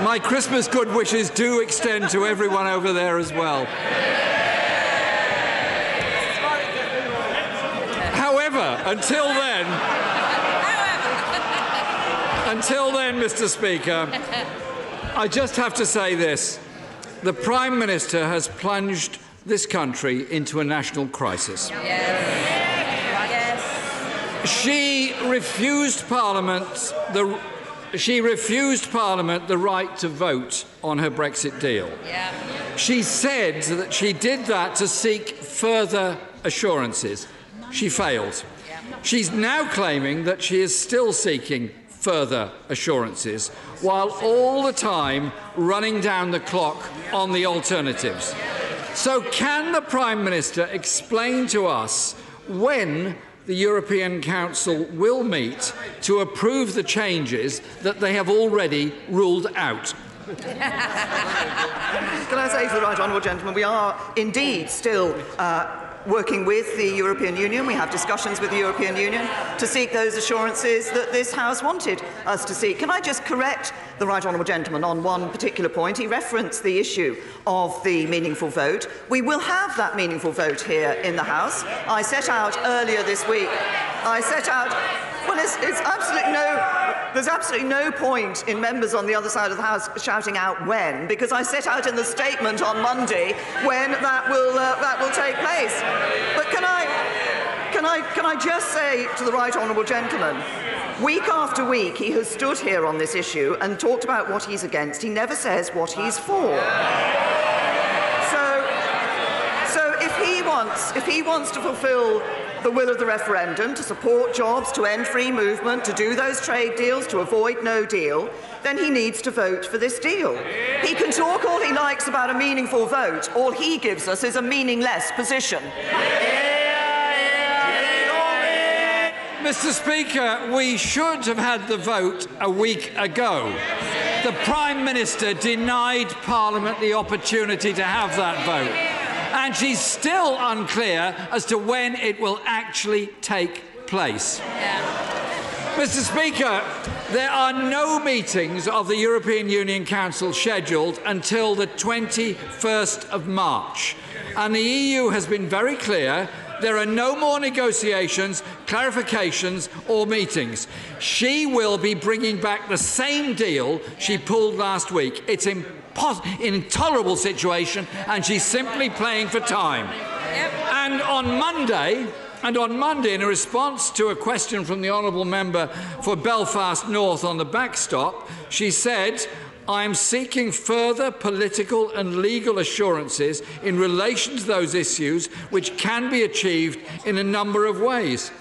My Christmas good wishes do extend to everyone over there as well. However, until then, Mr. Speaker, I just have to say this. The Prime Minister has plunged this country into a national crisis. Yes. She refused Parliament the right to vote on her Brexit deal. Yeah. She said that she did that to seek further assurances. She failed. Yeah. She's now claiming that she is still seeking further assurances, while all the time running down the clock on the alternatives. So can the Prime Minister explain to us when the European Council will meet to approve the changes that they have already ruled out? Can I say to the right honourable gentleman, we are indeed still working with the European Union. We have discussions with the European Union to seek those assurances that this House wanted us to seek. Can I just correct the right honourable gentleman on one particular point? He referenced the issue of the meaningful vote. We will have that meaningful vote here in the House. I set out earlier this week, well, there's absolutely no point in members on the other side of the House shouting out when, because I set out in the statement on Monday when that will take place. But can I just say to the right honourable gentleman, week after week he has stood here on this issue and talked about what he's against. He never says what he's for. So if he wants to fulfil the will of the referendum, to support jobs, to end free movement, to do those trade deals, to avoid no deal, then he needs to vote for this deal. He can talk all he likes about a meaningful vote. All he gives us is a meaningless position. Mr. Speaker, we should have had the vote a week ago. The Prime Minister denied Parliament the opportunity to have that vote. And she's still unclear as to when it will actually take place. Mr. Speaker, there are no meetings of the European Union Council scheduled until the 21st of March. And the EU has been very clear. There are no more negotiations, clarifications or meetings. She will be bringing back the same deal she pulled last week. It's an intolerable situation, and she's simply playing for time. And on Monday, in a response to a question from the honourable member for Belfast North on the backstop, she said, "I'm seeking further political and legal assurances in relation to those issues which can be achieved in a number of ways."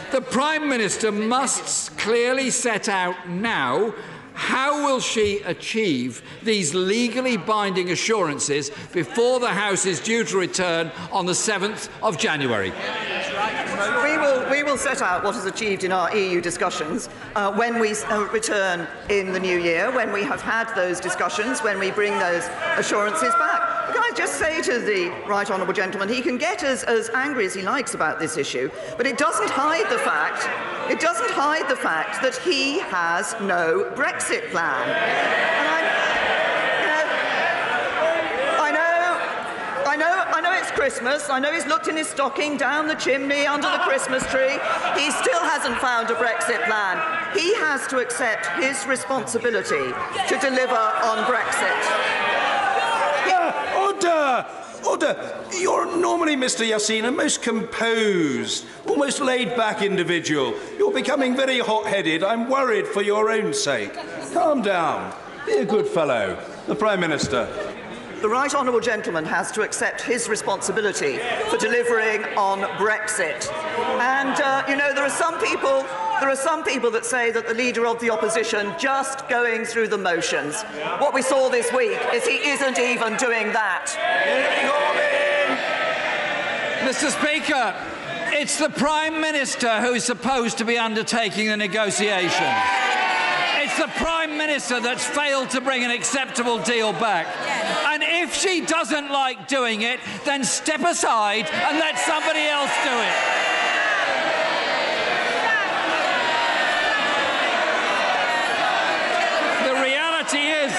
The Prime Minister must clearly set out now how will she achieve these legally binding assurances before the House is due to return on the 7th of January. We will set out what is achieved in our EU discussions when we return in the new year, when we have had those discussions, when we bring those assurances back. Can I just say to the right honourable gentleman, he can get as angry as he likes about this issue, but it doesn't hide the fact that he has no Brexit plan. And I know it's Christmas. I know he's looked in his stocking, down the chimney, under the Christmas tree. He still hasn't found a Brexit plan. He has to accept his responsibility to deliver on Brexit. Order! You're normally, Mr. Yassin, a most composed, almost laid-back individual. You're becoming very hot-headed. I'm worried for your own sake. Calm down. Be a good fellow. The Prime Minister. The right honourable gentleman has to accept his responsibility for delivering on Brexit. And, there are some people that say that the Leader of the Opposition just going through the motions. What we saw this week is he isn't even doing that. Mr. Speaker, it's the Prime Minister who is supposed to be undertaking the negotiation. It's the Prime Minister that's failed to bring an acceptable deal back. And if she doesn't like doing it, then step aside and let somebody else do it. The reality is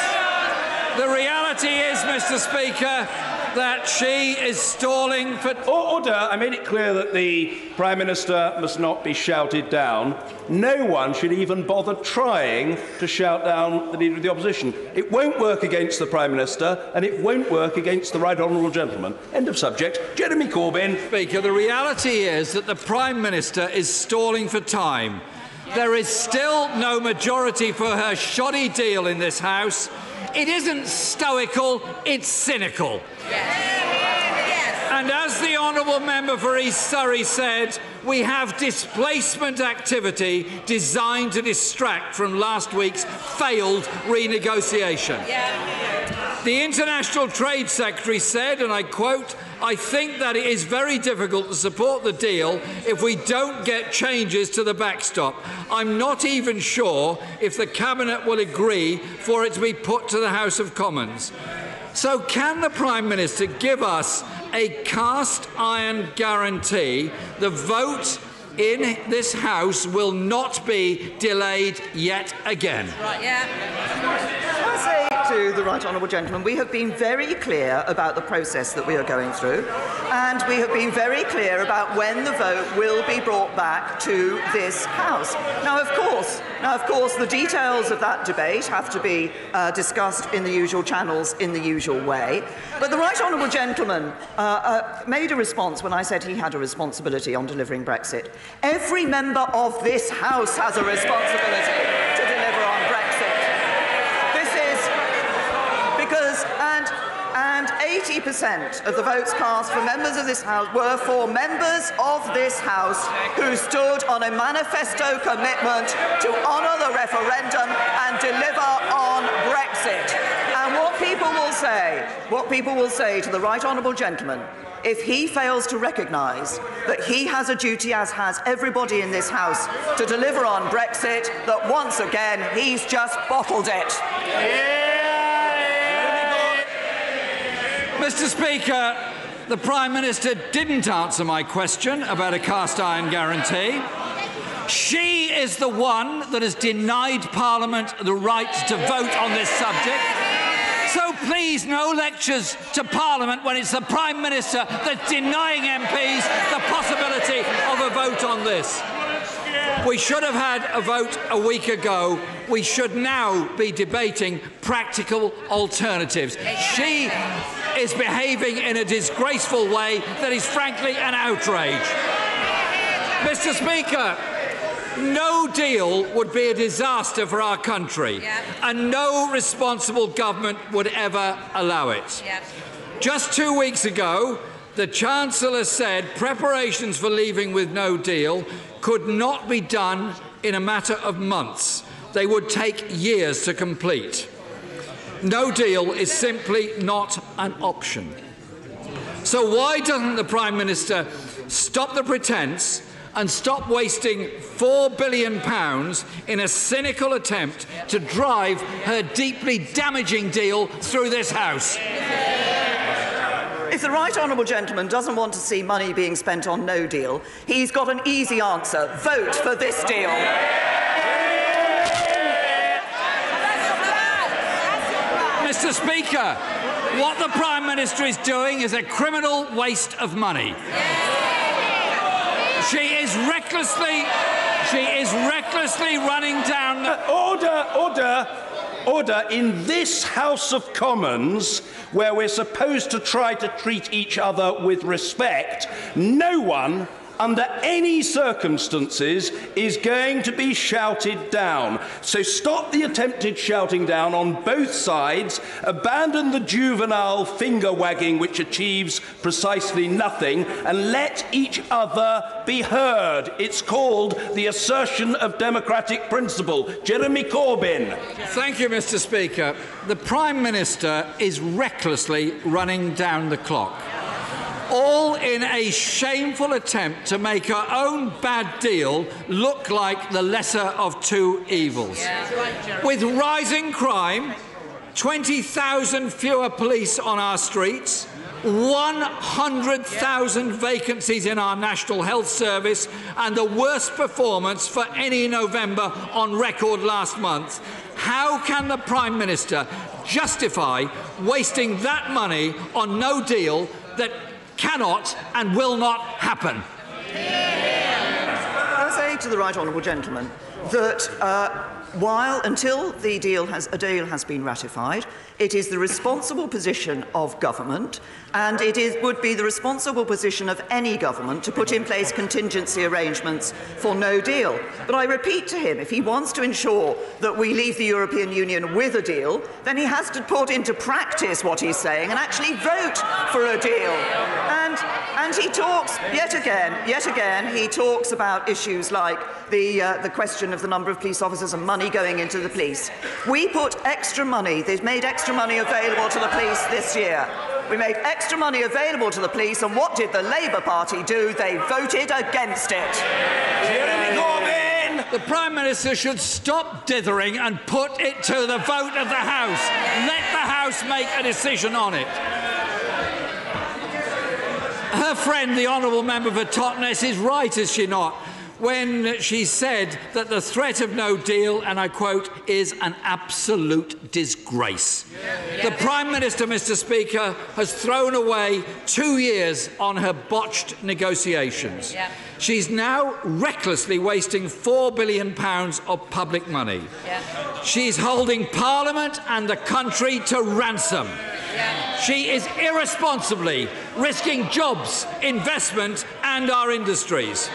reality is, Mr. Speaker, that she is stalling for... Order. I made it clear that the Prime Minister must not be shouted down. No one should even bother trying to shout down the Leader of the Opposition. It won't work against the Prime Minister, and it won't work against the Right Honourable Gentleman. End of subject. Jeremy Corbyn. Speaker, the reality is that the Prime Minister is stalling for time. There is still no majority for her shoddy deal in this House. It isn't stoical, it's cynical. And as the Honourable Member for East Surrey said, we have displacement activity designed to distract from last week's failed renegotiation. The International Trade Secretary said, and I quote, "I think that it is very difficult to support the deal if we don't get changes to the backstop. I'm not even sure if the Cabinet will agree for it to be put to the House of Commons." So can the Prime Minister give us a cast-iron guarantee the vote in this House will not be delayed yet again? I say to the Right Honourable Gentleman, we have been very clear about the process that we are going through, and we have been very clear about when the vote will be brought back to this House. Now, of course, the details of that debate have to be discussed in the usual channels in the usual way. But the Right Honourable Gentleman made a response when I said he had a responsibility on delivering Brexit. Every member of this House has a responsibility to deliver on Brexit. This is because, and 80% of the votes cast for members of this House were for members of this House who stood on a manifesto commitment to honour the referendum and deliver on Brexit. And what people will say to the Right Honourable Gentleman, if he fails to recognise that he has a duty, as has everybody in this House, to deliver on Brexit, that once again he's just bottled it. Mr. Speaker, the Prime Minister didn't answer my question about a cast-iron guarantee. She is the one that has denied Parliament the right to vote on this subject. So please, no lectures to Parliament when it's the Prime Minister that's denying MPs the possibility of a vote on this. We should have had a vote a week ago. We should now be debating practical alternatives. She is behaving in a disgraceful way that is frankly an outrage. Mr. Speaker, no deal would be a disaster for our country, and no responsible government would ever allow it. Just 2 weeks ago, the Chancellor said preparations for leaving with no deal could not be done in a matter of months. They would take years to complete. No deal is simply not an option. So why doesn't the Prime Minister stop the pretence and stop wasting £4 billion in a cynical attempt to drive her deeply damaging deal through this House? If the Right Honourable Gentleman doesn't want to see money being spent on no deal, he's got an easy answer. Vote for this deal. Mr. Speaker, what the Prime Minister is doing is a criminal waste of money. She is recklessly running down the... Order. In this House of Commons, where we're supposed to try to treat each other with respect, no one, under any circumstances, is going to be shouted down. So stop the attempted shouting down on both sides, abandon the juvenile finger-wagging which achieves precisely nothing, and let each other be heard. It's called the assertion of democratic principle. Jeremy Corbyn. Thank you, Mr. Speaker. The Prime Minister is recklessly running down the clock, all in a shameful attempt to make her own bad deal look like the lesser of two evils. With rising crime, 20,000 fewer police on our streets, 100,000 vacancies in our National Health Service, and the worst performance for any November on record last month, how can the Prime Minister justify wasting that money on no deal that cannot and will not happen? I'll say to the right honourable gentleman that until a deal has been ratified, it is the responsible position of government, and would be the responsible position of any government to put in place contingency arrangements for no deal. But I repeat to him, if he wants to ensure that we leave the European Union with a deal, then he has to put into practice what he's saying and actually vote for a deal. And he talks, yet again, he talks about issues like the question of the number of police officers and money going into the police. We put extra money, they've made extra money available to the police this year. We made extra money available to the police, and what did the Labour Party do? They voted against it. Jeremy Corbyn! The Prime Minister should stop dithering and put it to the vote of the House. Let the House make a decision on it. Her friend, the Honourable Member for Totnes, is right, is she not, when she said that the threat of no deal, and I quote, is an absolute disgrace. The Prime Minister, Mr. Speaker, has thrown away 2 years on her botched negotiations. She's now recklessly wasting £4 billion of public money. She's holding Parliament and the country to ransom. She is irresponsibly risking jobs, investment and our industries.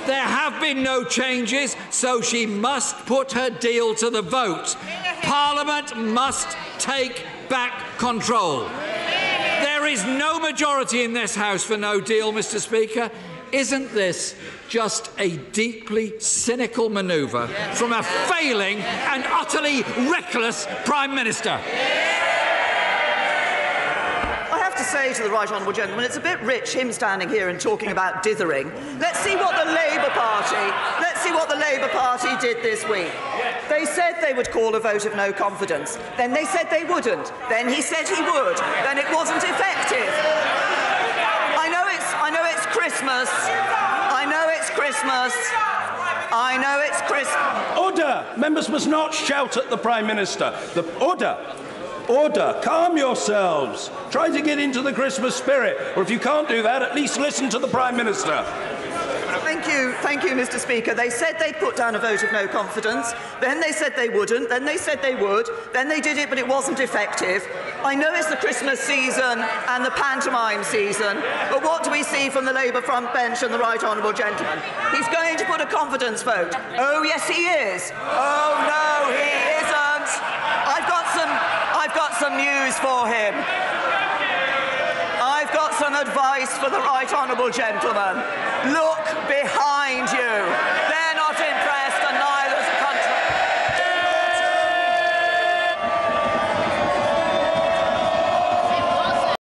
There have been no changes, so she must put her deal to the vote. Parliament must take back control. There is no majority in this House for no deal, Mr. Speaker. Isn't this just a deeply cynical manoeuvre from a failing and utterly reckless Prime Minister? To say to the right honourable gentleman, it's a bit rich him standing here and talking about dithering. Let's see what the Labour Party did this week. They said they would call a vote of no confidence. Then they said they wouldn't. Then he said he would. Then it wasn't effective. I know it's Christmas. I know it's Christmas. Order! Members must not shout at the Prime Minister. Order! Calm yourselves. Try to get into the Christmas spirit. Or if you can't do that, at least listen to the Prime Minister. Thank you, Mr. Speaker. They said they'd put down a vote of no confidence. Then they said they wouldn't. Then they said they would. Then they did it, but it wasn't effective. I know it's the Christmas season and the pantomime season, but what do we see from the Labour front bench and the right honourable gentleman? He's going to put a confidence vote. Oh, yes, he is. Oh, no, he isn't. I've got some news for him. I've got some advice for the right honourable gentleman. Look behind